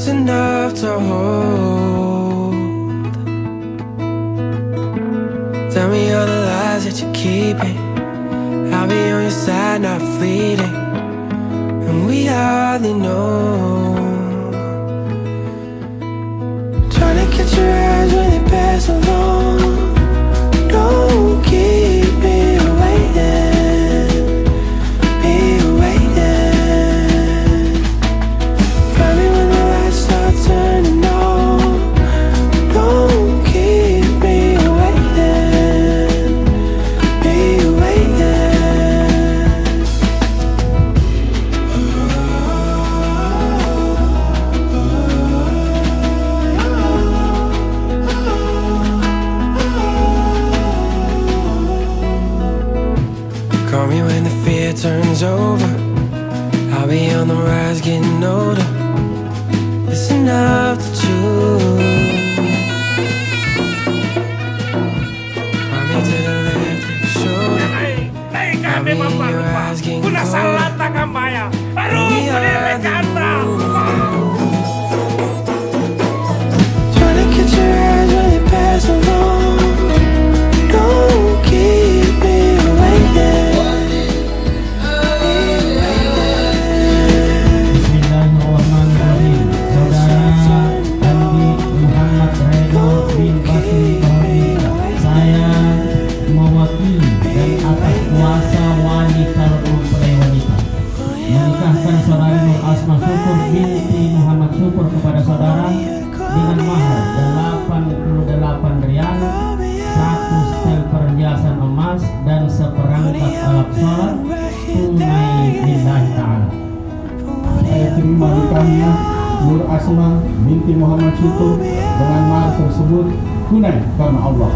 it's enough to hold. Tell me all the lies that you're keeping. I'll be on your side, not fleeting. And we hardly know. Trying to catch your eyes when they pass along. Don't keep me waiting, me waiting. Find me when the lights start turning on. Don't keep me waiting, me waiting. Call me when the fear turns over. I'll be on the rise, getting older. It's enough to choose. Find me to the left, take a shoulder. I'll be in your eyes, getting colder. We are the moon. Trying to catch your eyes when they pass along. Don't keep me waiting. Bismillahirrahmanirrahim. Saudara Andi Muhammad Reno bin Basim Bahmida, saya mewakili dan atas kuasa wanita mempelai wanita menikahkan saudari Nur Asma Syukur binti Muhammad Syukur kepada saudara dengan mahar 88 rial, 1 setel perhiasan emas dan seperangkat alat sholat tunai lillahi ta'ala. Saya terima nikahnya Nur Asma binti Muhammad Syukur dengan mahar tersebut tunai karena Allah.